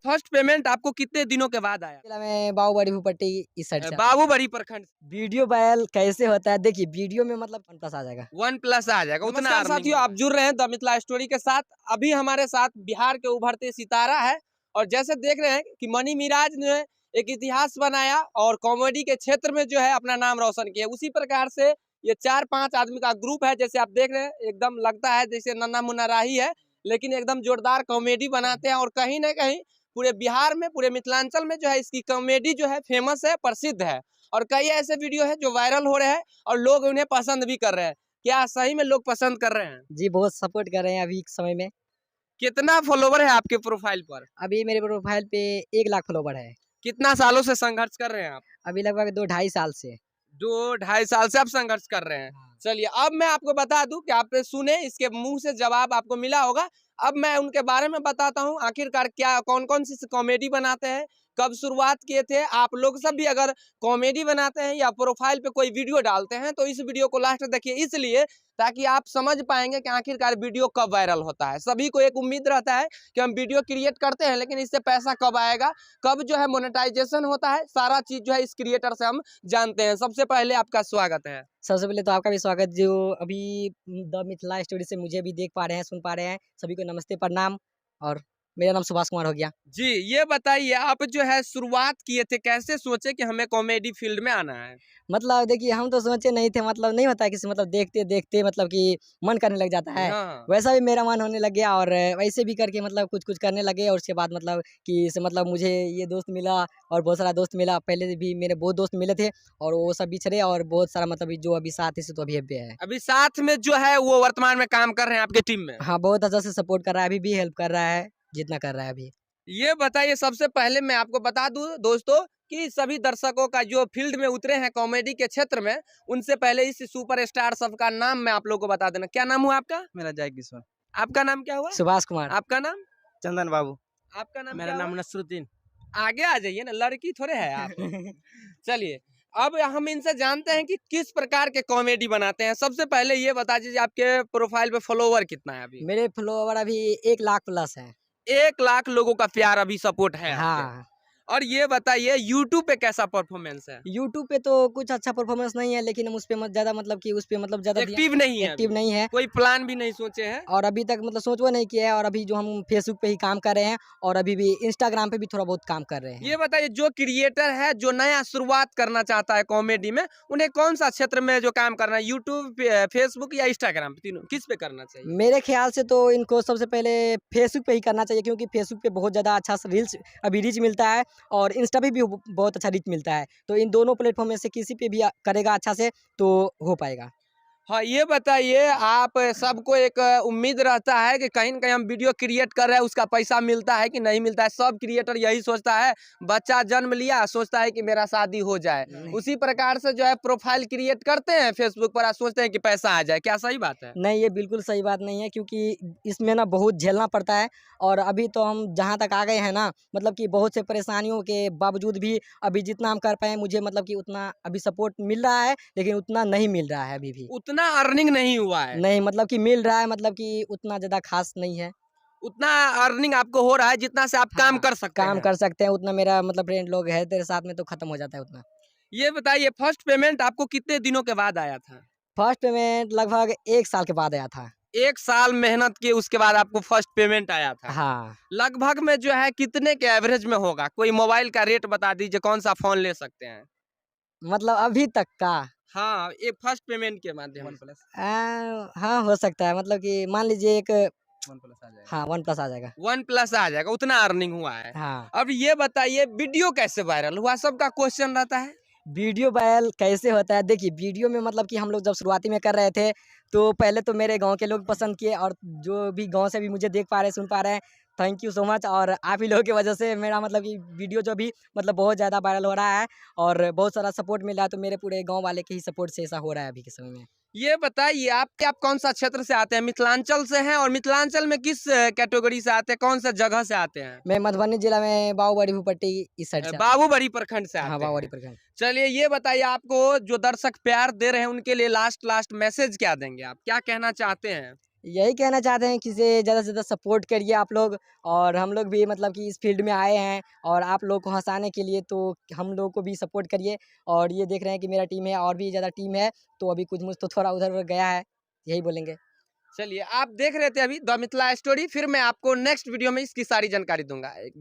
First payment आपको कितने दिनों के बाद आया? जिला में बाबूबड़ी भूपट्टी इस साइड से। बाबूबड़ी प्रखंड वीडियो वायरल कैसे होता है? देखिए वीडियो में मतलब 1+ आ जाएगा। 1+ आ जाएगा उतना। नमस्कार साथियों, आप जुड़ रहे हैं द मिथिला स्टोरी के साथ। अभी हमारे साथ बिहार के उभरते सितारा है और जैसे देख रहे हैं कि मनी मिराज ने एक इतिहास बनाया और कॉमेडी के क्षेत्र में जो है अपना नाम रोशन किया। उसी प्रकार से ये 4-5 आदमी का ग्रुप है, जैसे आप देख रहे हैं, एकदम लगता है जैसे नन्हा मुन्ना राही है, लेकिन एकदम जोरदार कॉमेडी बनाते हैं। और कहीं ना कहीं पूरे बिहार में, पूरे मिथिलांचल में जो है इसकी कॉमेडी जो है फेमस है, प्रसिद्ध है। और कई ऐसे वीडियो है जो वायरल हो रहे हैं और लोग उन्हें पसंद भी कर रहे हैं। क्या सही में लोग पसंद कर रहे हैं? जी बहुत सपोर्ट कर रहे हैं अभी के समय में। कितना फॉलोवर है आपके प्रोफाइल पर? अभी मेरे प्रोफाइल पे 1 लाख फॉलोवर है। कितना सालों से संघर्ष कर रहे हैं आप? अभी लगभग 2-2.5 साल से। 2-2.5 साल से आप संघर्ष कर रहे हैं। चलिए, अब मैं आपको बता दूं कि आप सुने, इसके मुंह से जवाब आपको मिला होगा। अब मैं उनके बारे में बताता हूं, आखिरकार क्या कौन कौन सी कॉमेडी बनाते हैं, कब शुरुआत किए थे। आप लोग सब भी अगर कॉमेडी बनाते हैं या प्रोफाइल पे कोई वीडियो डालते हैं तो इस वीडियो को लास्ट देखिए, इसलिए ताकि आप समझ पाएंगे कि आखिरकार वीडियो कब वायरल होता है। सभी को एक उम्मीद रहता है कि हम वीडियो क्रिएट करते हैं, लेकिन इससे पैसा कब आएगा, कब जो है मोनेटाइजेशन होता है, सारा चीज जो है इस क्रिएटर से हम जानते हैं। सबसे पहले आपका स्वागत है। सबसे पहले तो आपका भी स्वागत, जो अभी द मिथिला स्टोरी से मुझे भी देख पा रहे हैं, सुन पा रहे हैं, सभी को नमस्ते प्रणाम। और मेरा नाम सुभाष कुमार हो गया जी। ये बताइए, आप जो है शुरुआत किए थे, कैसे सोचे कि हमें कॉमेडी फील्ड में आना है? मतलब देखिए हम तो सोचे नहीं थे, मतलब नहीं होता है किसी, मतलब देखते देखते मतलब कि मन करने लग जाता है। हाँ। वैसा भी मेरा मन होने लग गया और वैसे भी करके मतलब कुछ कुछ करने लगे। और उसके बाद मतलब कि इसे मतलब मुझे ये दोस्त मिला और बहुत सारा दोस्त मिला। पहले भी मेरे बहुत दोस्त मिले थे और वो सब बिछड़े, और बहुत सारा मतलब जो अभी साथ है से तो अभी है। अभी साथ में जो है वो वर्तमान में काम कर रहे हैं आपके टीम में? हाँ बहुत अच्छा से सपोर्ट कर रहा है, अभी भी हेल्प कर रहा है जितना कर रहा है अभी। ये बताइए, सबसे पहले मैं आपको बता दूं दोस्तों कि सभी दर्शकों का जो फील्ड में उतरे हैं कॉमेडी के क्षेत्र में, उनसे पहले इस सुपरस्टार सबका नाम मैं आप लोगों को बता देना। क्या नाम हुआ आपका? मेरा जय किशोर। आपका नाम क्या हुआ? सुभाष कुमार। आपका नाम? चंदन बाबू। आपका नाम मेरा क्या नाम हुआ? नसरुद्दीन। आगे आ जाइए ना, लड़की थोड़े है आप। चलिए, अब हम इनसे जानते हैं कि किस प्रकार के कॉमेडी बनाते हैं। सबसे पहले ये बता दीजिए, आपके प्रोफाइल पे फॉलोवर कितना है अभी? मेरे फॉलोवर अभी 1 लाख प्लस है। 1 लाख लोगों का प्यार अभी सपोर्ट है आपके। हाँ। और ये बताइए, यूट्यूब पे कैसा परफॉर्मेंस है? यूट्यूब पे तो कुछ अच्छा परफॉर्मेंस नहीं है, लेकिन हम उस पे ज़्यादा मतलब कि उस पे मतलब ज़्यादा एक्टिव नहीं है एक्टिव अभी? नहीं है। कोई प्लान भी नहीं सोचे हैं? और अभी तक मतलब सोचवा नहीं किया है। और अभी जो हम फेसबुक पे ही काम कर रहे हैं और अभी भी इंस्टाग्राम पे भी थोड़ा बहुत काम कर रहे हैं। ये बताइए, जो क्रिएटर है जो नया शुरुआत करना चाहता है कॉमेडी में, उन्हें कौन सा क्षेत्र में जो काम करना है, यूट्यूब, फेसबुक या इंस्टाग्राम, तीनों किस पे करना चाहिए? मेरे ख्याल से तो इनको सबसे पहले फेसबुक पे ही करना चाहिए, क्योंकि फेसबुक पे बहुत ज़्यादा अच्छा रील्स अभी रीच मिलता है और इंस्टा पे भी बहुत अच्छा रीच मिलता है। तो इन दोनों प्लेटफॉर्म में से किसी पे भी करेगा अच्छा से तो हो पाएगा। हाँ, ये बताइए, आप सबको एक उम्मीद रहता है कि कहीं न कहीं हम वीडियो क्रिएट कर रहे हैं, उसका पैसा मिलता है कि नहीं मिलता है। सब क्रिएटर यही सोचता है, बच्चा जन्म लिया सोचता है कि मेरा शादी हो जाए। उसी प्रकार से जो है प्रोफाइल क्रिएट करते हैं फेसबुक पर, सोचते हैं कि पैसा आ जाए। क्या सही बात है? नहीं, ये बिल्कुल सही बात नहीं है, क्योंकि इसमें ना बहुत झेलना पड़ता है। और अभी तो हम जहाँ तक आ गए हैं ना, मतलब कि बहुत से परेशानियों के बावजूद भी अभी जितना हम कर पाए, मुझे मतलब कि उतना अभी सपोर्ट मिल रहा है, लेकिन उतना नहीं मिल रहा है अभी भी। उतना अर्निंग नहीं हुआ है? नहीं, मतलब कि मिल रहा है, मतलब कि उतना ज़्यादा खास नहीं है। उतना अर्निंग आपको हो रहा है जितना से आप काम कर सकते काम हैं? कर सकते हैं उतना। मेरा मतलब फ्रेंड लोग है तेरे साथ में तो खत्म हो जाता है उतना। ये बताइए, फर्स्ट पेमेंट आपको कितने दिनों के बाद आया था? फर्स्ट पेमेंट लगभग 1 साल के बाद आया था। 1 साल मेहनत किए उसके बाद आपको फर्स्ट पेमेंट आया था। हाँ। लगभग में जो है कितने के एवरेज में होगा? कोई मोबाइल का रेट बता दीजिए, कौन सा फोन ले सकते हैं? मतलब अभी तक का? हाँ, ये फर्स्ट पेमेंट के माध्यम से। हाँ हो सकता है, मतलब कि मान लीजिए एक 1+ आ जाएगा। हाँ 1+ आ जाएगा। 1+ आ जाएगा, उतना अर्निंग हुआ है। हाँ। अब ये बताइए, वीडियो कैसे वायरल हुआ? सबका क्वेश्चन रहता है। वीडियो वायरल कैसे होता है? देखिए वीडियो में मतलब कि हम लोग जब शुरुआती में कर रहे थे, तो पहले तो मेरे गाँव के लोग पसंद किए, और जो भी गाँव से भी मुझे देख पा रहे हैं, सुन पा रहे हैं, थैंक यू सो मच। और आप ही लोगों की वजह से मेरा मतलब कि वीडियो जो भी मतलब बहुत ज़्यादा वायरल हो रहा है और बहुत सारा सपोर्ट मिल रहा है। तो मेरे पूरे गाँव वाले के ही सपोर्ट से ऐसा हो रहा है अभी के समय में। ये बताइए, आप कौन सा क्षेत्र से आते हैं? मिथिलांचल से हैं? और मिथिलांचल में किस कैटेगरी से आते हैं, कौन सा जगह से आते हैं? मैं मधुबनी जिला में बाबूबड़ी भूपट्टी इस साइड से। बाबूबड़ी प्रखंड से हाँ, आते बाबूबड़ी हैं। प्रखंड। चलिए, ये बताइए, आपको जो दर्शक प्यार दे रहे हैं उनके लिए लास्ट मैसेज क्या देंगे आप? क्या कहना चाहते हैं? यही कहना चाहते हैं कि इसे ज़्यादा से ज़्यादा सपोर्ट करिए आप लोग, और हम लोग भी मतलब कि इस फील्ड में आए हैं और आप लोग को हँसाने के लिए, तो हम लोग को भी सपोर्ट करिए। और ये देख रहे हैं कि मेरा टीम है और भी ज़्यादा टीम है, तो अभी कुछ मुझ तो थोड़ा उधर गया है, यही बोलेंगे। चलिए, आप देख रहे थे अभी द मिथिला स्टोरी, फिर मैं आपको नेक्स्ट वीडियो में इसकी सारी जानकारी दूंगा। एक